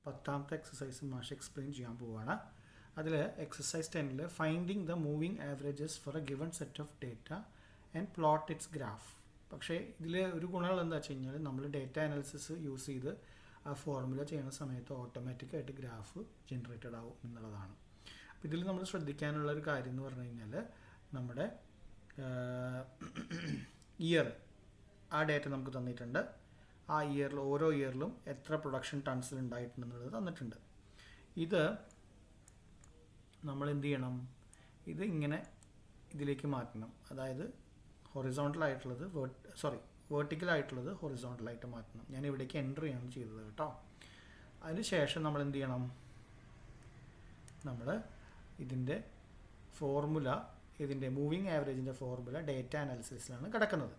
10ാമത്തെ exercise മാഷ് explain ചെയ്യാൻ പോവുകയാണ്. അതിൽ എക്സസൈസ് 10ൽ finding the moving averages for a given set of data and plot its graph. പക്ഷേ ഇതിൽ ഒരു ഗുണങ്ങൾ എന്താ വെച്ച് കഴിഞ്ഞാൽ നമ്മൾ ഡേറ്റ അനാലിസിസ് യൂസ് ചെയ്ത് ആ ഫോർമുല ചെയ്യുന്ന സമയത്ത് ഓട്ടോമാറ്റിക്കായിട്ട് ഗ്രാഫ് ജനറേറ്റഡ് ആവും എന്നുള്ളതാണ്. അപ്പോൾ ഇതിൽ നമ്മൾ ശ്രദ്ധിക്കാനുള്ള ഒരു കാര്യം എന്ന് പറഞ്ഞു കഴിഞ്ഞാൽ നമ്മുടെ ഇയർ ആ ഡേറ്റ നമുക്ക് തന്നിട്ടുണ്ട്. ആ ഇയറിൽ ഓരോ ഇയറിലും എത്ര പ്രൊഡക്ഷൻ ടൺസിൽ ഉണ്ടായിട്ടുണ്ടെന്നുള്ളത് തന്നിട്ടുണ്ട്. ഇത് നമ്മൾ എന്ത് ചെയ്യണം, ഇത് ഇങ്ങനെ ഇതിലേക്ക് മാറ്റണം. അതായത് ഹൊറിസോണ്ടലായിട്ടുള്ളത് വേർട്ടിക്കലായിട്ടുള്ളത് ഹൊറിസോണ്ടലായിട്ട് മാറ്റണം. ഞാൻ ഇവിടേക്ക് എൻ്റർ ചെയ്യാണ് ചെയ്തത് കേട്ടോ. അതിന് ശേഷം നമ്മൾ എന്ത് ചെയ്യണം, നമ്മൾ ഇതിൻ്റെ ഫോർമുല, ഇതിൻ്റെ മൂവിങ് ആവറേജിൻ്റെ ഫോർമുല ഡേറ്റ അനാലിസിസിലാണ് കിടക്കുന്നത്.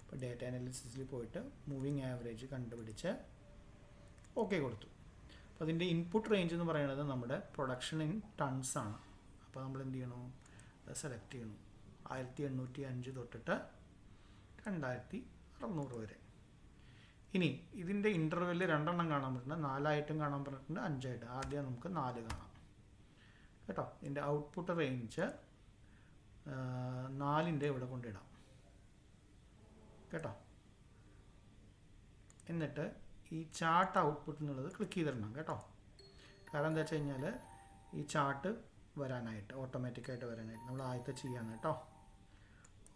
അപ്പോൾ ഡേറ്റ അനാലിസിസിൽ പോയിട്ട് മൂവിങ് ആവറേജ് കണ്ടുപിടിച്ച് ഓക്കെ കൊടുത്തു. അപ്പോൾ അതിൻ്റെ ഇൻപുട്ട് റേഞ്ച് എന്ന് പറയുന്നത് നമ്മുടെ പ്രൊഡക്ഷൻ ഇൻ ടൺസ് ആണ്. അപ്പോൾ നമ്മൾ എന്ത് ചെയ്യണം, സെലക്ട് ചെയ്യണം 1805 തൊട്ടിട്ട് 2600 വരെ. ഇനി ഇതിൻ്റെ ഇൻ്റർവെല്ല് രണ്ടെണ്ണം കാണാൻ പറ്റുന്നുണ്ട്, 4 കാണാൻ പറഞ്ഞിട്ടുണ്ട്, 5 ആദ്യം നമുക്ക് 4 കാണാം കേട്ടോ. ഇതിൻ്റെ ഔട്ട്പുട്ട് റേഞ്ച് 4 ഇവിടെ കൊണ്ടിടാം കേട്ടോ. എന്നിട്ട് ഈ ചാർട്ട് ഔട്ട്പുട്ട് എന്നുള്ളത് ക്ലിക്ക് ചെയ്തിടണം കേട്ടോ. കാരണം എന്താ വെച്ച് കഴിഞ്ഞാൽ ഈ ചാർട്ട് വരാനായിട്ട് ഓട്ടോമാറ്റിക്കായിട്ട് വരാനായിട്ട് നമ്മൾ ആദ്യത്തെ ചെയ്യാണ് കേട്ടോ.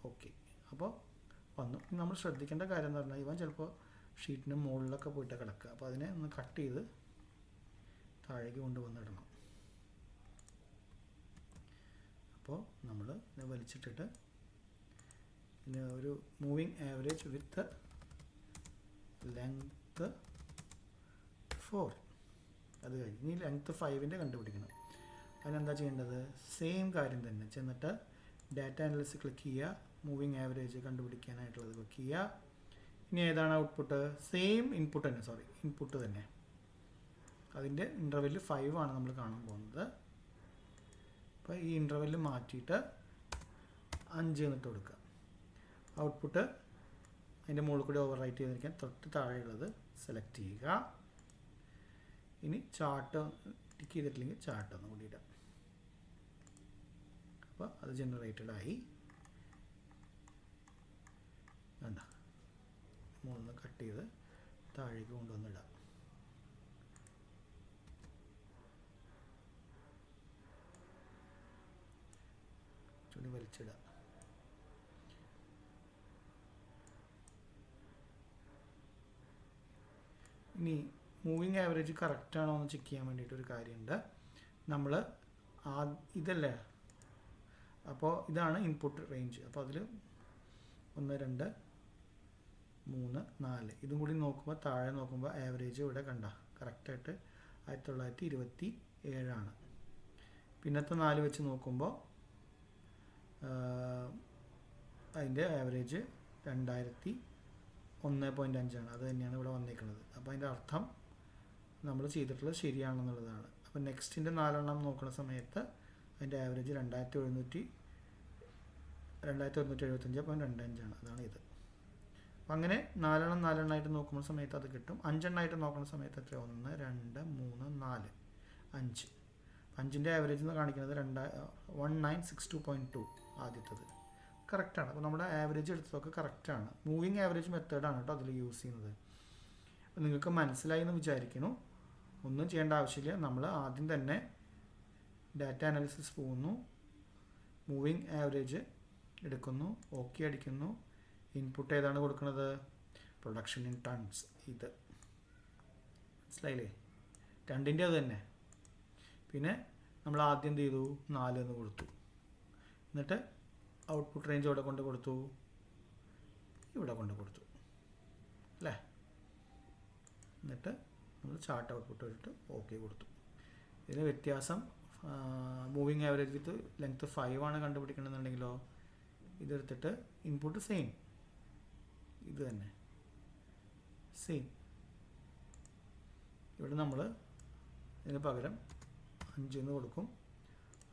ഓക്കെ, അപ്പോൾ വന്നു. നമ്മൾ ശ്രദ്ധിക്കേണ്ട കാര്യം എന്ന് പറഞ്ഞാൽ ഇവൻ ചിലപ്പോൾ ഷീറ്റിന് മുകളിലൊക്കെ പോയിട്ട് കിടക്കുക. അപ്പോൾ അതിനെ ഒന്ന് കട്ട് ചെയ്ത് താഴേക്ക് കൊണ്ടുവന്നിടണം. അപ്പോൾ നമ്മൾ വലിച്ചിട്ടിട്ട് പിന്നെ ഒരു മൂവിങ് ആവറേജ് വിത്ത് ലെങ്ത്ത് 4, അത് കഴിഞ്ഞ് ഇനി ലെങ്ത്ത് 5 കണ്ടുപിടിക്കണം. അതിനെന്താ ചെയ്യേണ്ടത്, സെയിം കാര്യം തന്നെ ചെന്നിട്ട് ഡാറ്റ അനാലിസിസ് ക്ലിക്ക് ചെയ്യുക, മൂവിങ് ആവറേജ് കണ്ടുപിടിക്കാനായിട്ടുള്ളത് ക്ലിക്ക് ചെയ്യുക. ഇനി ഏതാണ് ഔട്ട്പുട്ട്, സെയിം ഇൻപുട്ട് തന്നെ, ഇൻപുട്ട് തന്നെ. അതിൻ്റെ ഇൻ്റർവെല്ല് 5 ആണ് നമ്മൾ കാണാൻ പോകുന്നത്. അപ്പോൾ ഈ ഇൻ്റർവെല്ല് മാറ്റിയിട്ട് 5 എന്നിട്ട് കൊടുക്കുക. ഔട്ട്പുട്ട് അതിൻ്റെ മുകളിൽ കൂടി ഓവർ റൈറ്റ് ചെയ്തിരിക്കാൻ തൊട്ട് താഴെയുള്ളത് സെലക്ട് ചെയ്യുക. ഇനി ചാർട്ട് ടിക്ക് ചെയ്തിട്ടില്ലെങ്കിൽ ചാർട്ട് ഒന്ന് കൂടി ഇടാം. അപ്പോൾ അത് ജനറേറ്റഡ് ആയി. വേണ്ട, മുകളിൽ നിന്ന് കട്ട് ചെയ്ത് താഴേക്ക് കൊണ്ടുവന്നിടാം. ചുണ്ടി വലിച്ചിടാം. ഇനി മൂവിങ് ആവറേജ് കറക്റ്റാണോ എന്ന് ചെക്ക് ചെയ്യാൻ വേണ്ടിയിട്ടൊരു കാര്യമുണ്ട്. നമ്മൾ ഇതല്ലേ, അപ്പോൾ ഇതാണ് ഇൻപുട്ട് റേഞ്ച്. അപ്പോൾ അതിൽ 1 2 3 4 ഇതും കൂടി നോക്കുമ്പോൾ താഴെ നോക്കുമ്പോൾ ആവറേജ് ഇവിടെ കണ്ട കറക്റ്റായിട്ട് 1927 ആണ്. പിന്നത്തെ 4 വെച്ച് നോക്കുമ്പോൾ അതിൻ്റെ ആവറേജ് 2001.5 ആണ്. അത് തന്നെയാണ് ഇവിടെ വന്നേക്കുന്നത്. അപ്പോൾ അതിൻ്റെ അർത്ഥം നമ്മൾ ചെയ്തിട്ടുള്ളത് ശരിയാണെന്നുള്ളതാണ്. അപ്പോൾ നെക്സ്റ്റിൻ്റെ 4 നോക്കുന്ന സമയത്ത് അതിൻ്റെ ആവറേജ് 2175.25 ആണ്. അതാണ് ഇത്. അപ്പം അങ്ങനെ 4 ആയിട്ട് നോക്കുന്ന സമയത്ത് അത് കിട്ടും. 5 നോക്കുന്ന സമയത്ത് എത്ര, 1 2 3 4 5. 5ൻ്റെ ആവറേജ് എന്ന് കാണിക്കുന്നത് 1962.2 ആദ്യത്തത് കറക്റ്റാണ്. അപ്പോൾ നമ്മുടെ ആവറേജ് എടുത്തതൊക്കെ കറക്റ്റാണ്. മൂവിങ് ആവറേജ് മെത്തേഡാണ് കേട്ടോ അതിൽ യൂസ് ചെയ്യുന്നത്. അപ്പോൾ നിങ്ങൾക്ക് മനസ്സിലായി എന്ന് വിചാരിക്കുന്നു. ഒന്നും ചെയ്യേണ്ട ആവശ്യമില്ല. നമ്മൾ ആദ്യം തന്നെ ഡാറ്റ അനാലിസിസ് പോകുന്നു, മൂവിങ് ആവറേജ് എടുക്കുന്നു, ഓക്കെ അടിക്കുന്നു. ഇൻപുട്ട് ഏതാണ് കൊടുക്കുന്നത്, പ്രൊഡക്ഷൻ ഇൻ ടൺസ്. ഇത് മനസ്സിലായില്ലേ, 2ൻ്റെ അത് തന്നെ. പിന്നെ നമ്മൾ ആദ്യം എന്ത് ചെയ്തു, 4 എന്ന് കൊടുത്തു. എന്നിട്ട് ഔട്ട്പുട്ട് റേഞ്ച് ഇവിടെ കൊണ്ട് കൊടുത്തു, ഇവിടെ കൊണ്ട് കൊടുത്തു അല്ലേ. എന്നിട്ട് നമ്മൾ ചാർട്ട് ഔട്ട്പുട്ട് എടുത്തിട്ട് ഓക്കെ കൊടുത്തു. ഇതിന് വ്യത്യാസം മൂവിങ് ആവറേജ് വിത്ത് ലെങ്ത്ത് 5 ആണ് കണ്ടുപിടിക്കണമെന്നുണ്ടെങ്കിലോ ഇതെടുത്തിട്ട് ഇൻപുട്ട് സെയിം, ഇത് തന്നെ സെയിം. ഇവിടെ നമ്മൾ ഇതിന് പകരം 5 എന്ന് കൊടുക്കും.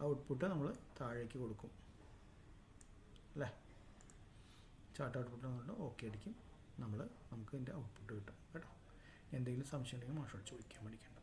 ഔട്ട്പുട്ട് നമ്മൾ താഴേക്ക് കൊടുക്കും അല്ലേ. ചാർട്ട് ഔട്ട്പുട്ട് കൊണ്ട് ഓക്കെ അടിക്കും. നമുക്ക് ഇതിൻ്റെ ഔട്ട്പുട്ട് കിട്ടും കേട്ടോ. എന്തെങ്കിലും സംശയം ഉണ്ടെങ്കിൽ മാഷോട് ചോദിക്കാൻ പഠിക്കണം.